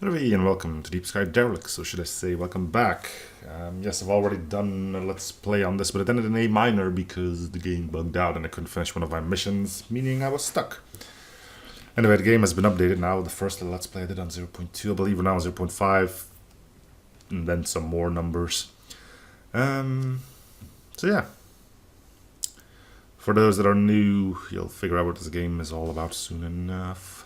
Hello and welcome to Deep Sky Derelicts, or should I say welcome back. Yes, I've already done a Let's Play on this, but it ended in A minor because the game bugged out and I couldn't finish one of my missions, meaning I was stuck. Anyway, the game has been updated now. The first Let's Play I did on 0.2, I believe we're now on 0.5, and then some more numbers. So yeah. For those that are new, you'll figure out what this game is all about soon enough.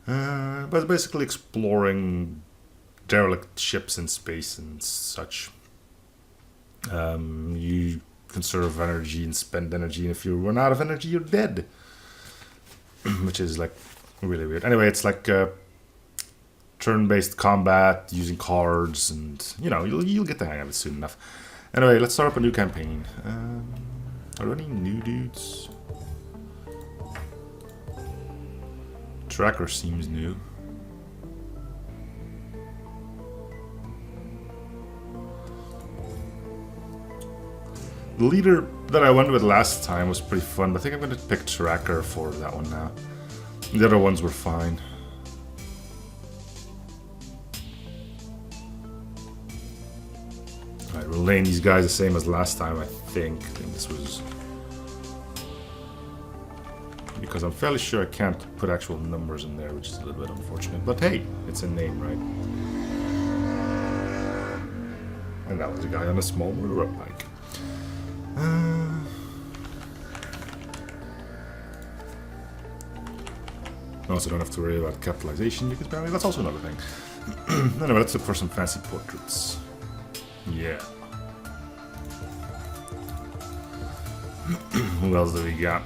But it's basically exploring derelict ships in space and such. You conserve energy and spend energy, and if you run out of energy, you're dead. Which is like really weird. Anyway, it's like turn-based combat using cards, and you know you'll get the hang of it soon enough. Anyway, let's start up a new campaign. Are there any new dudes? Tracker seems new. The leader that I went with last time was pretty fun, but I think I'm going to pick Tracker for that one now. The other ones were fine. Alright, we're laying these guys the same as last time, I think. I think this was... because I'm fairly sure I can't put actual numbers in there, which is a little bit unfortunate. But hey, it's a name, right? And that was a guy on a small motor bike. I also don't have to worry about capitalization, because apparently that's also another thing. Anyway, let's look for some fancy portraits. Yeah. Who else do we got?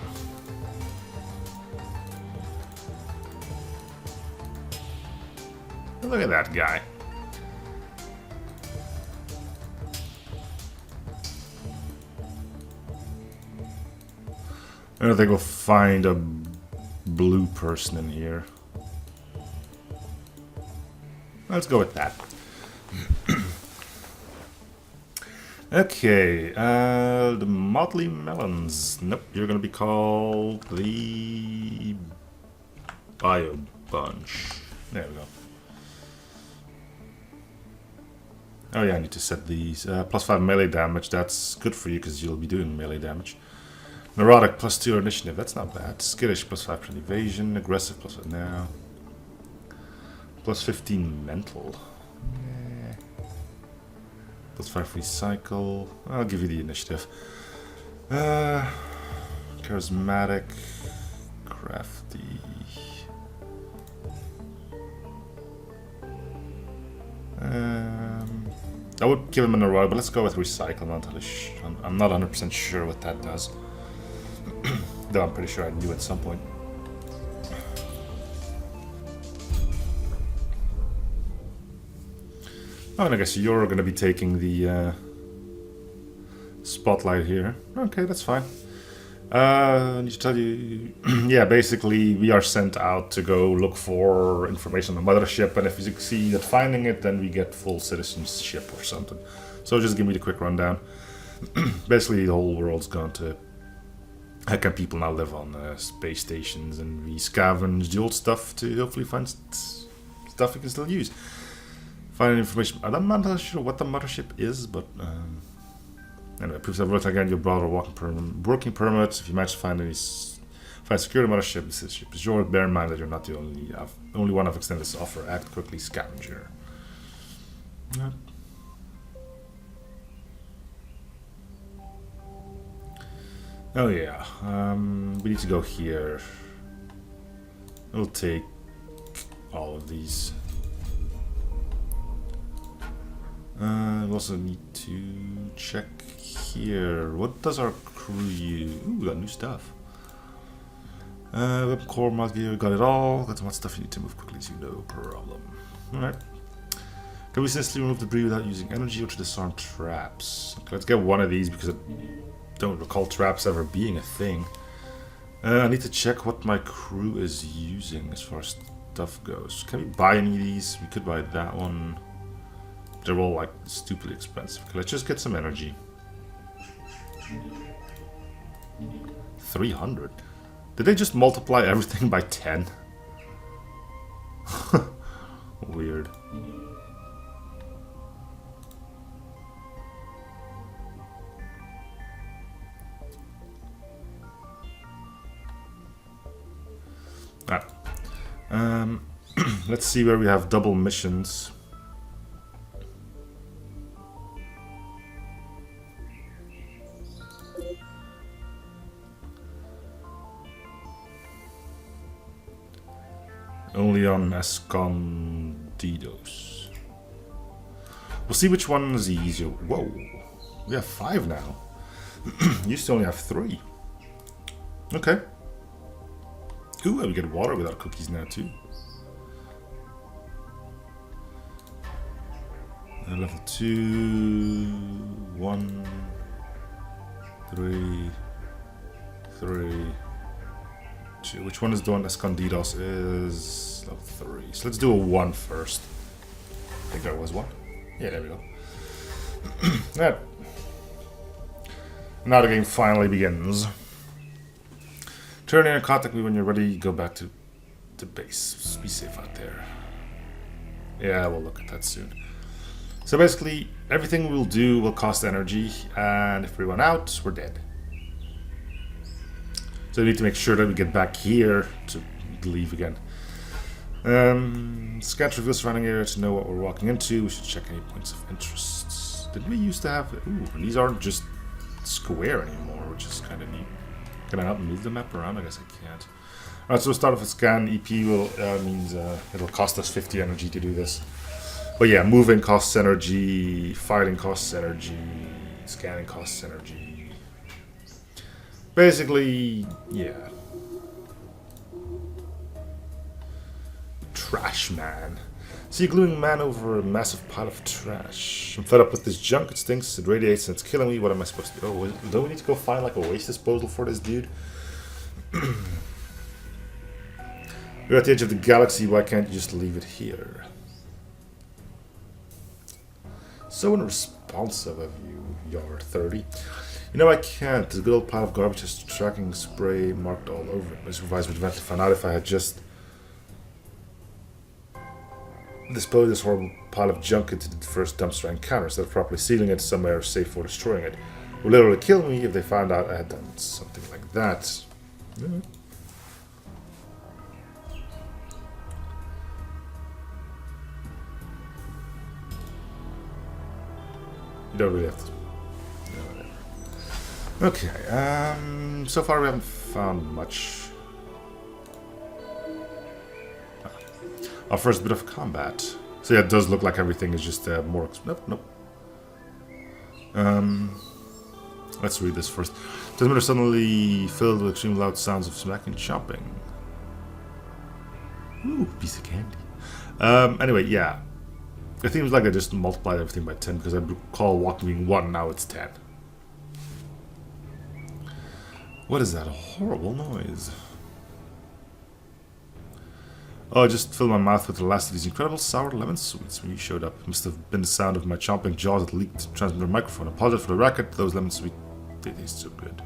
Look at that guy. I don't think we'll find a blue person in here. Let's go with that. Okay, the Motley Melons. Nope, you're gonna be called the Bio Bunch. There we go. Oh yeah, I need to set these. Plus 5 melee damage, that's good for you because you'll be doing melee damage. Neurotic, plus 2 initiative, that's not bad. Skittish, plus 5% evasion. Aggressive, plus 5 now. Plus 15 mental. Plus 5 recycle. I'll give you the initiative. Charismatic. Crafty. I would give him a neurotic, but let's go with recycle. I'm not 100% sure what that does. Though I'm pretty sure I knew at some point. Oh, and I guess you're going to be taking the spotlight here. Okay, that's fine. I need to tell you... yeah, basically, we are sent out to go look for information on the mothership, and if we succeed at finding it, then we get full citizenship or something. So just give me the quick rundown. Basically, the whole world's gone to... how can people now live on space stations, and we scavenge the old stuff to hopefully find stuff we can still use. Find information. I'm not really sure what the mothership is, but anyway, proofs have looked again. Your broader working permit. If you manage to find secure the mothership, this ship is yours. Bear in mind that you're not the only one I've extended this offer. Act quickly, scavenger. Oh yeah, we need to go here. We'll take all of these. We also need to check here. What does our crew use? Ooh, we got new stuff. Weapon core, mod gear, got it all. Got some hot stuff you need to move quickly, so no problem. Alright. Can we successfully remove debris without using energy or to disarm traps? Okay, let's get one of these because I don't recall traps ever being a thing. I need to check what my crew is using as far as stuff goes. Can we buy any of these? We could buy that one. They're all like stupidly expensive. Okay, let's just get some energy. 300? Did they just multiply everything by 10? Weird. Let's see where we have double missions. Only on Escondidos. We'll see which one is easier. Whoa, we have 5 now. Used to only have 3. Okay. Ooh, and we get water without cookies now too. Level 2, 1, 3, 3, 2. Which one is the one Escondidos is level 3? So let's do a 1 first. I think there was 1. Yeah, there we go. Right. Now the game finally begins. Turn in and contact me when you're ready. Go back to the base. Just be safe out there. Yeah, we'll look at that soon. So basically, everything we'll do will cost energy, and if we run out, we're dead. So we need to make sure that we get back here to leave again. Scan reveals surrounding area to know what we're walking into. We should check any points of interest. Did we used to have... Ooh, these aren't just square anymore, which is kind of neat. Can I not move the map around? I guess I can't. Alright, so we'll start off with scan. EP will means it'll cost us 50 energy to do this. But yeah, moving costs energy, fighting costs energy, scanning costs energy. Basically, yeah. Trash man. See a gluing man over a massive pile of trash. I'm fed up with this junk, it stinks, it radiates, and it's killing me. What am I supposed to do? Oh, don't we need to go find like a waste disposal for this dude? We're at the edge of the galaxy, why can't you just leave it here? So unresponsive of you, Yar 30. You know I can't. This good old pile of garbage has tracking spray marked all over it. My supervisor would eventually find out if I had just disposed this horrible pile of junk into the first dumpster I encountered instead of properly sealing it somewhere safe for destroying it. It would literally kill me if they found out I had done something like that. Yeah. You don't really have to. No, okay, so far we haven't found much. Our first bit of combat. So yeah, it does look like everything is just more... Nope. Let's read this first. Transmitter suddenly filled with extremely loud sounds of smacking and chopping. Ooh, piece of candy. Anyway, yeah. It seems like I just multiplied everything by 10 because I recall walking being 1, now it's 10. What is that horrible noise? Oh, I just filled my mouth with the last of these incredible sour lemon sweets when you showed up. It must have been the sound of my chomping jaws that leaked the transmitter microphone. I apologize for the racket, those lemon sweets, they taste so good.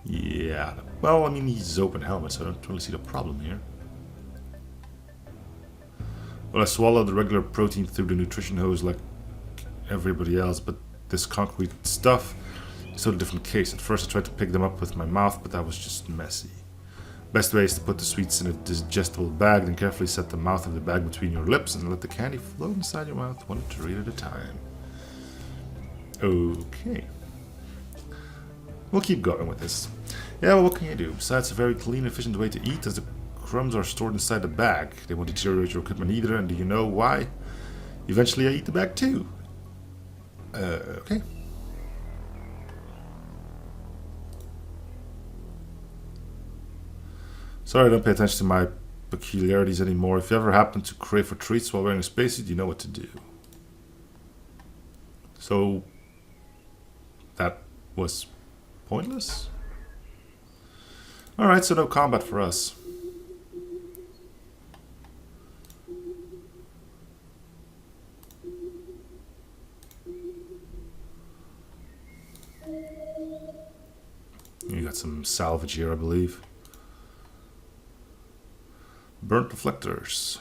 Yeah, well, I mean, he's open helmet, so I don't really see the problem here. Well, I swallowed the regular protein through the nutrition hose like everybody else, but this concrete stuff is a different case. At first I tried to pick them up with my mouth, but that was just messy. Best way is to put the sweets in a digestible bag, then carefully set the mouth of the bag between your lips and let the candy float inside your mouth one treat at a time. Okay. We'll keep going with this. Yeah, well, what can you do? Besides a very clean, efficient way to eat, as the crumbs are stored inside the bag. They won't deteriorate your equipment either, and do you know why? Eventually I eat the bag too. Okay. Sorry I don't pay attention to my peculiarities anymore. If you ever happen to crave for treats while wearing a spacesuit, you know what to do. So... that was pointless? Alright, so no combat for us. You got some salvage here, I believe. Burnt reflectors.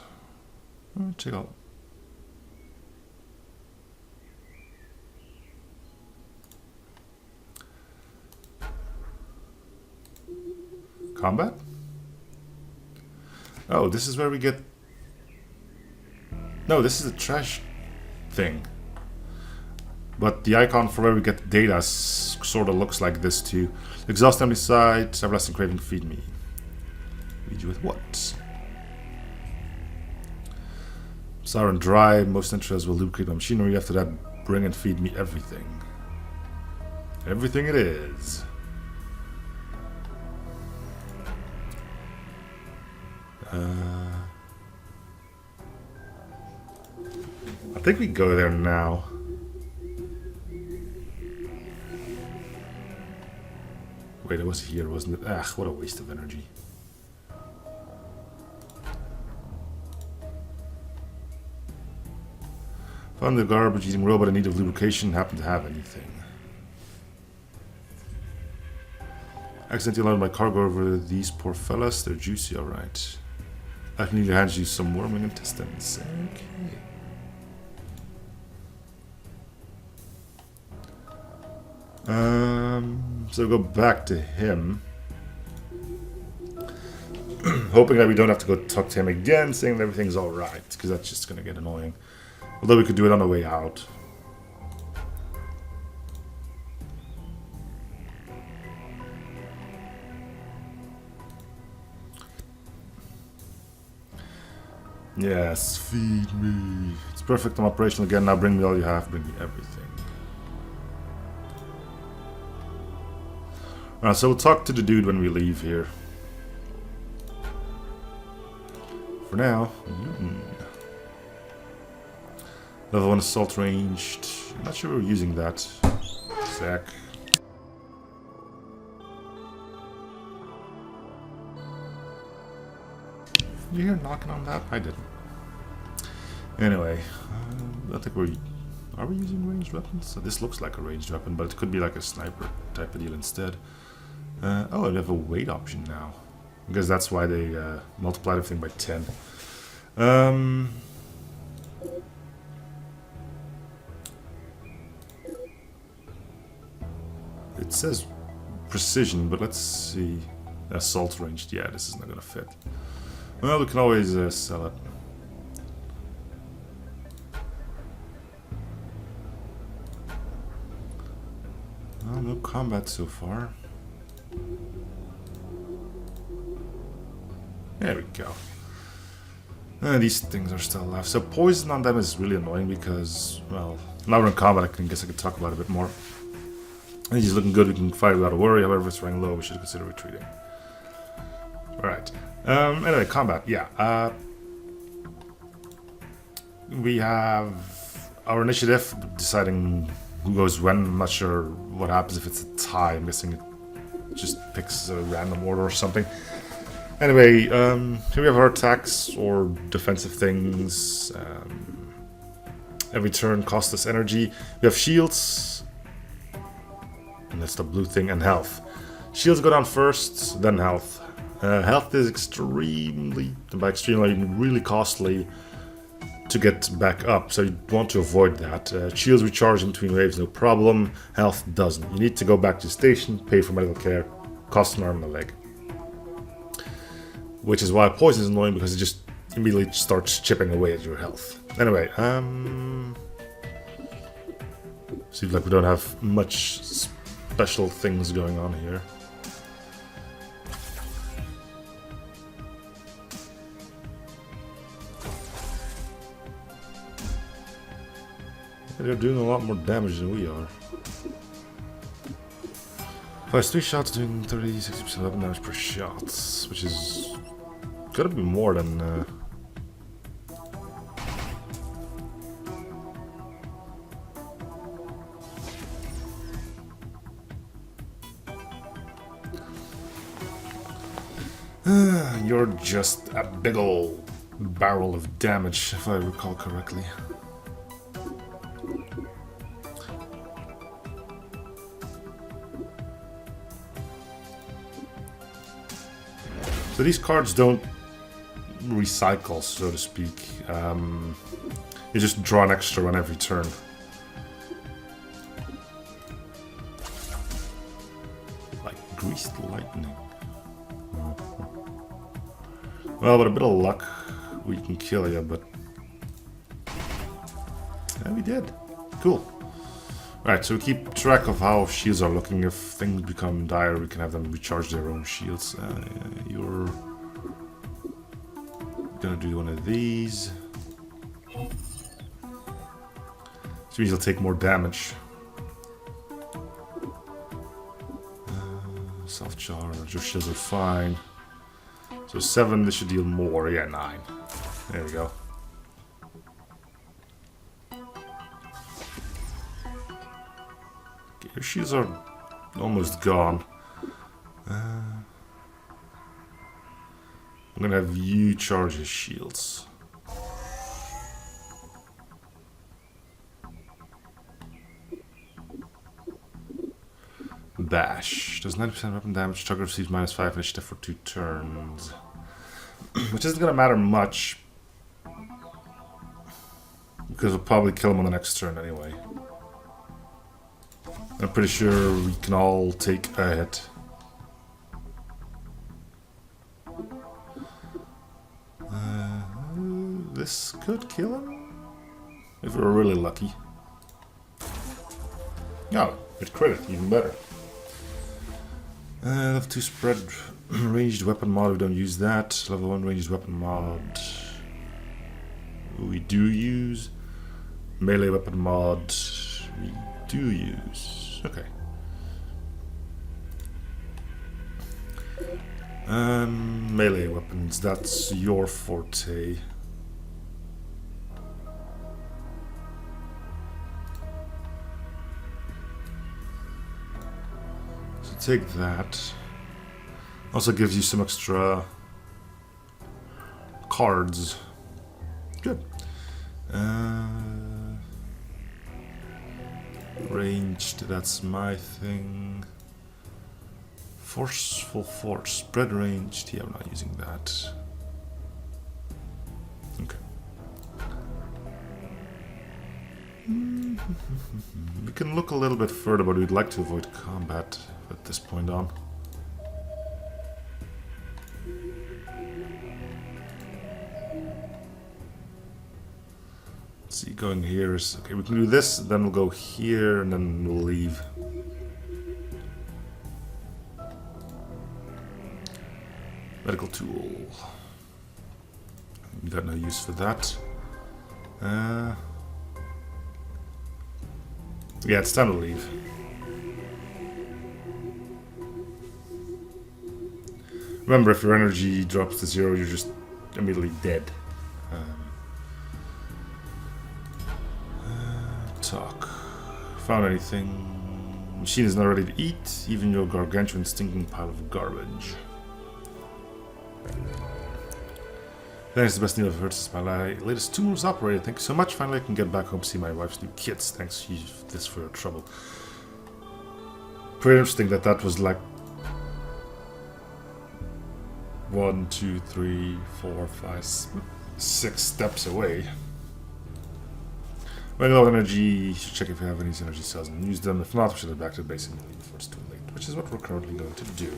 Check out. Combat? Oh, this is where we get... No, this is the trash thing. But the icon for where we get data sort of looks like this too. Exhaust empty site, everlasting craving, feed me. Feed you with what? Sour and dry, most interests will lubricate my machinery. After that, bring and feed me everything. Everything it is. I think we go there now. Wait, it was here, wasn't it? Ah, what a waste of energy. Found the garbage eating robot in need of lubrication. Happen to have anything. Accidentally allowed my cargo over these poor fellas. They're juicy, alright. I can either hand you some wormling intestines. Okay. So go back to him. Hoping that we don't have to go talk to him again, saying that everything's alright, because that's just gonna get annoying. Although we could do it on the way out. Yes, feed me. It's perfect, I'm operational again. Now bring me all you have, bring me everything. Alright, so we'll talk to the dude when we leave here. For now, level 1 assault ranged. I'm not sure we're using that. Zach. Did you hear knocking on that? I didn't. Anyway, I think we're... Are we using ranged weapons? So this looks like a ranged weapon, but it could be like a sniper type of deal instead. Oh, they have a weight option now. I guess that's why they multiplied everything by 10. It says precision, but let's see. Assault ranged. Yeah, this is not gonna fit. Well, we can always sell it. Well, no combat so far. There we go. These things are still alive. So poison on them is really annoying because, well, now we're in combat, I guess I could talk about it a bit more. He's looking good, we can fight without a worry. However, if it's running low, we should consider retreating. Alright. Anyway, combat, yeah. We have our initiative, deciding who goes when. I'm not sure what happens if it's a tie. I'm guessing it just picks a random order or something. Anyway, here we have our attacks or defensive things. Every turn costs us energy. We have shields. And that's the blue thing, and health. Shields go down first, then health. Health is extremely, by extremely, really costly to get back up, so you want to avoid that. Shields recharge in between waves, no problem. Health doesn't. You need to go back to the station, pay for medical care, cost an arm and a leg. Which is why poison is annoying, because it just immediately starts chipping away at your health. Anyway, seems like we don't have much special things going on here. They're doing a lot more damage than we are. Fires 3 shots doing 30-60% weapon damage per shot, which is gotta be more than you're just a big ol' barrel of damage, if I recall correctly. So these cards don't recycle, so to speak. You just draw an extra on every turn. Like greased lightning. Well, with a bit of luck, we can kill you, but... Yeah, we did. Cool. Right, so we keep track of how shields are looking. If things become dire, we can have them recharge their own shields. You're gonna do one of these. Which means you'll take more damage. Self-charge, your shields are fine. So 7, this should deal more. Yeah, 9. There we go. Okay, your shields are almost gone. I'm gonna have you charge his shields. Bash. Does 90% weapon damage. Target receives -5 initiative for 2 turns. Which isn't gonna matter much. Because we'll probably kill him on the next turn anyway. I'm pretty sure we can all take a hit. This could kill him. If we're really lucky. No, it crit, even better. Level 2 spread ranged weapon mod, we don't use that. Level 1 ranged weapon mod. We do use. Melee weapon mod. We do use. Okay. Melee weapons, that's your forte. Take that. Also gives you some extra cards. Good. Ranged, that's my thing. Forceful force. Spread ranged. Yeah, I'm not using that. Okay. We can look a little bit further, but we'd like to avoid combat at this point on. Let's see, going here is... Okay, we can do this, then we'll go here, and then we'll leave. Medical tool. We got no use for that. Yeah, it's time to leave. Remember, if your energy drops to 0, you're just immediately dead. Talk. Found anything? Machine is not ready to eat, even your gargantuan stinking pile of garbage. Thanks, the best news I've heard since my latest tumors operated. Thank you so much. Finally, I can get back home to see my wife's new kids. Thanks this for your trouble. Pretty interesting that that was like 1, 2, 3, 4, 5, 6 steps away. When low energy, you should check if you have any energy cells and use them. If not, we should head back to the base immediately before it's too late, which is what we're currently going to do.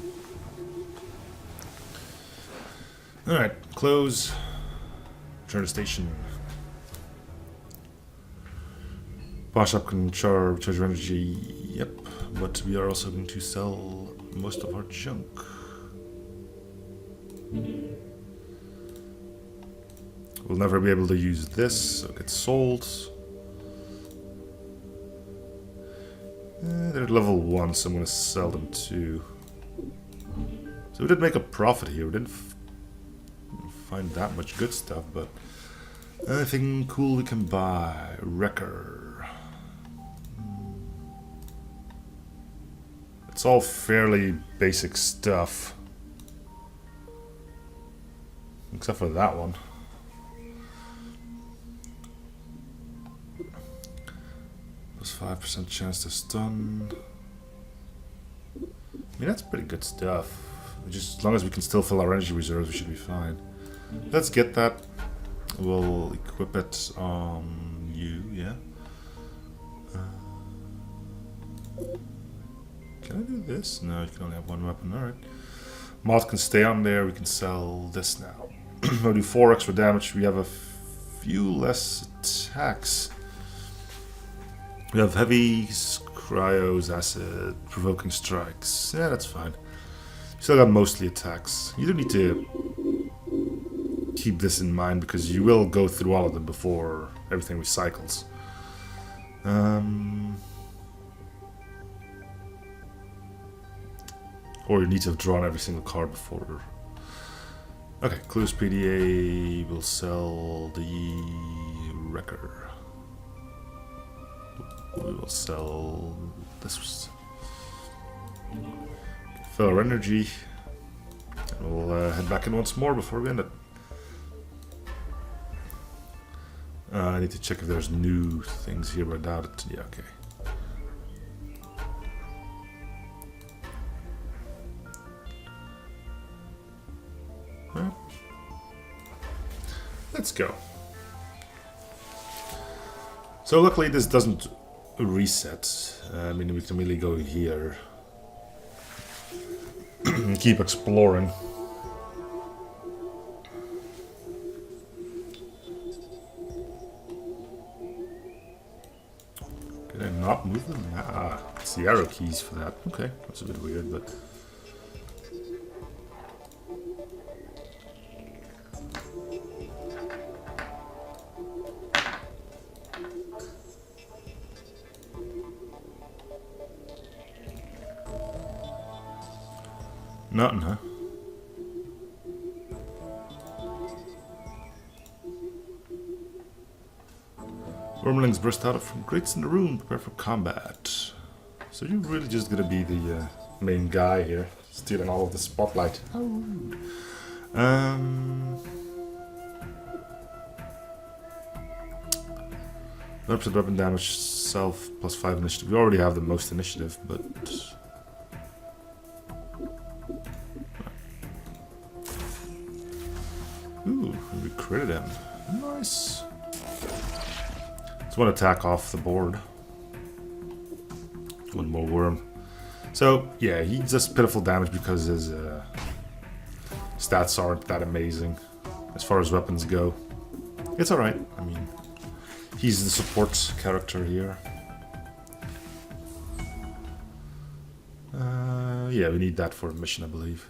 Alright, close. Return to station. Bar shop can charge your energy, yep, but we are also going to sell most of our junk. We'll never be able to use this, so it gets sold. They're level 1, so I'm going to sell them too. So we did make a profit here. We didn't find that much good stuff, but anything cool we can buy. Wrecker. It's all fairly basic stuff. Except for that one. Plus 5% chance to stun. I mean, that's pretty good stuff. Just as long as we can still fill our energy reserves, we should be fine. Let's get that. We'll equip it on you, yeah. Can I do this? No, you can only have one weapon, alright. Moth can stay on there, we can sell this now. We'll do 4 extra damage. We have a few less attacks. We have heavy, cryos, acid, provoking strikes. Yeah, that's fine. Still got mostly attacks. You do need to keep this in mind because you will go through all of them before everything recycles. Or you need to have drawn every single card before. Okay, Clues PDA will sell the Wrecker. We will sell this. Fill our energy. And we'll head back in once more before we end it. I need to check if there's new things here, but I doubt it. Yeah, okay. Well, let's go. So luckily this doesn't reset. I mean, we can really go here and keep exploring. Can I not move them? Ah, it's the arrow keys for that. Okay, that's a bit weird, but... Nothing, huh? Wormlings burst out from grates in the room, prepare for combat. So you're really just gonna be the main guy here, stealing all of the spotlight. Oh. 100% weapon damage, self, plus 5 initiative. We already have the most initiative, but... Ooh, we critted him. Nice. It's one attack off the board. One more worm. So, yeah, he does pitiful damage because his stats aren't that amazing as far as weapons go. It's alright. I mean, he's the support character here. Yeah, we need that for a mission, I believe.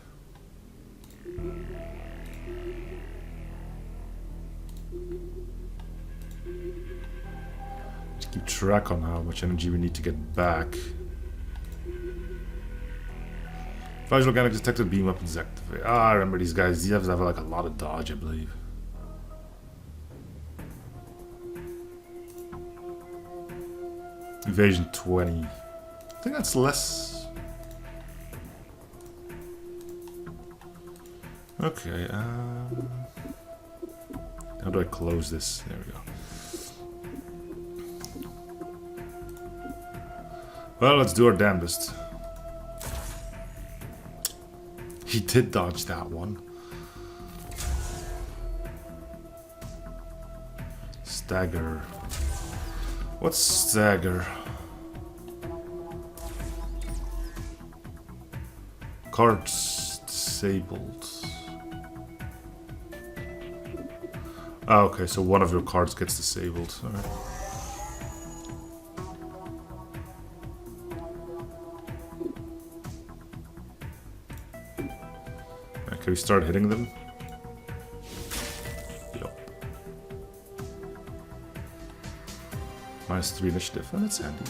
Keep track on how much energy we need to get back. Visual organic detected beam weapons activate. Ah, I remember these guys. These have like a lot of dodge, I believe. Evasion 20. I think that's less. Okay. How do I close this? There we go. Well, let's do our damnedest. He did dodge that one. Stagger. What's stagger? Cards disabled. Oh, okay, so one of your cards gets disabled. Alright. Can we start hitting them? Yup. -3 initiative. Oh, that's handy.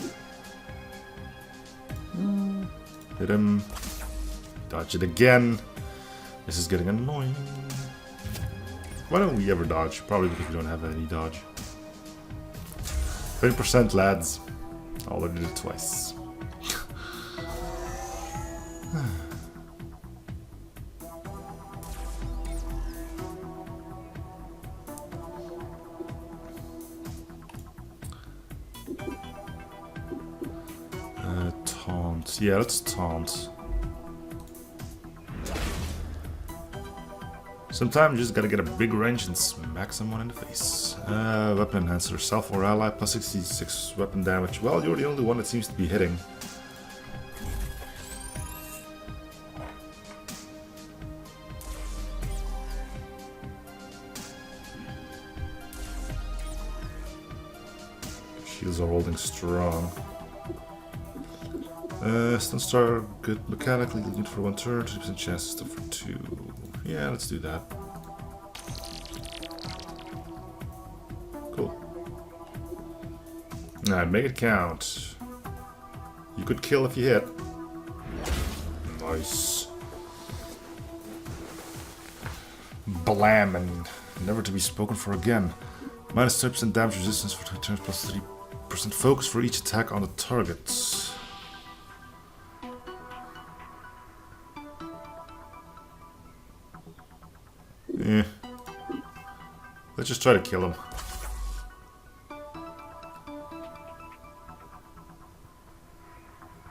Hit him. Dodge it again. This is getting annoying. Why don't we ever dodge? Probably because we don't have any dodge. 30%, lads. Already did it twice. Taunt. Yeah, let's taunt. Sometimes you just gotta get a big range and smack someone in the face. Weapon enhancer, self or ally, plus 66 weapon damage. Well, you're the only one that seems to be hitting. shields are holding strong. Stun Star, good mechanically, good for 1 turn, 30% chance to stun for 2. Yeah, let's do that. Cool. Alright, make it count. You could kill if you hit. Nice. Blam, and never to be spoken for again. Minus 30% damage resistance for 2 turns, plus 30% focus for each attack on the target. Eh. Let's just try to kill him.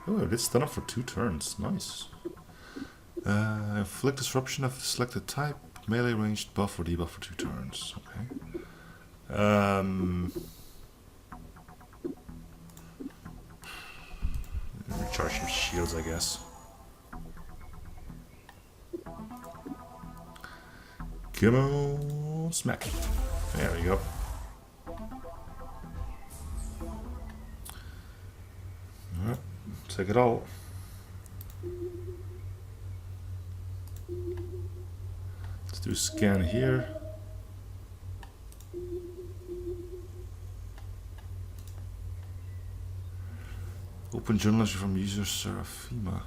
Oh, I did stun up for 2 turns. Nice. Inflict disruption of the selected type. Melee ranged buff or debuff for 2 turns. Okay. Recharge some shields, I guess. Come on, smack. There we go. Alright, take it all. Let's do a scan here. Open journal entry from user Seraphima.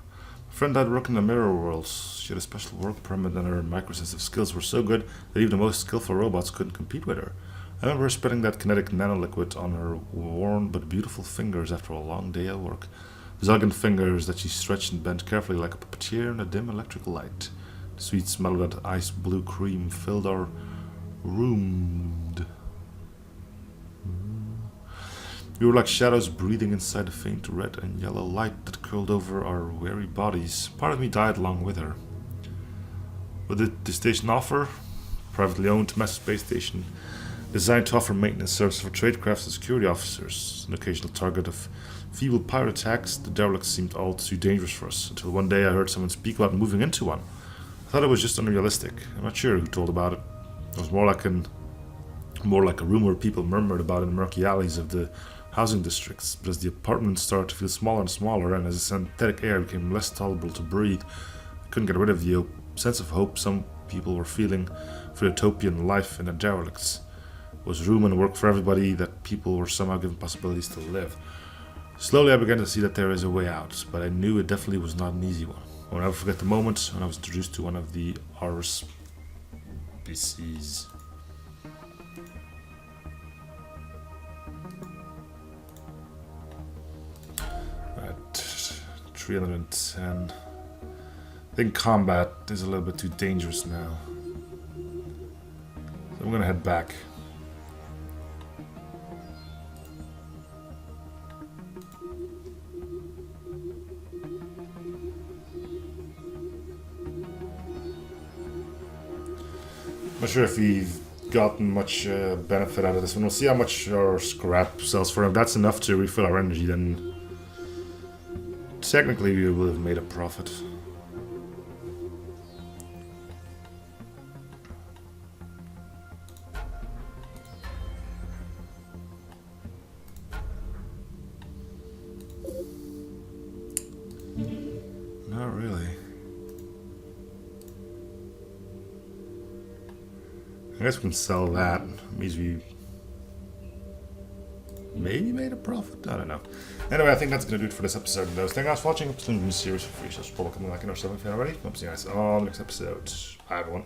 A friend died working in the mirror worlds. She had a special work permit and her microsensitive skills were so good that even the most skillful robots couldn't compete with her. I remember her spreading that kinetic nanoliquid on her worn but beautiful fingers after a long day at work. Those elegant fingers that she stretched and bent carefully like a puppeteer in a dim electric light. The sweet smell of that ice blue cream filled our room. We were like shadows breathing inside the faint red and yellow light that curled over our weary bodies. Part of me died along with her. What did the station offer? Privately owned massive space station, designed to offer maintenance services for tradecraft and security officers. An occasional target of feeble pirate attacks, the Derelicts seemed all too dangerous for us, until one day I heard someone speak about moving into one. I thought it was just unrealistic. I'm not sure who told about it. It was more like a rumor people murmured about in the murky alleys of the housing districts, but as the apartments started to feel smaller and smaller, and as the synthetic air became less tolerable to breathe, I couldn't get rid of the sense of hope some people were feeling for utopian life in the Derelicts. There was room and work for everybody, that people were somehow given possibilities to live. Slowly I began to see that there is a way out, but I knew it definitely was not an easy one. I'll never forget the moment when I was introduced to one of the Ars species. At 310. I think combat is a little bit too dangerous now. So I'm gonna head back. Not sure if we've gotten much benefit out of this one. We'll see how much our scrap sells for. If that's enough to refill our energy, then technically we will have made a profit. Not really. I guess we can sell that. It means we maybe made a profit. I don't know. Anyway, I think that's going to do it for this episode. Thank you guys for watching. It's a new series for free, so it's probably coming back in our 7th already. Hope to see you guys on the next episode. Bye, everyone.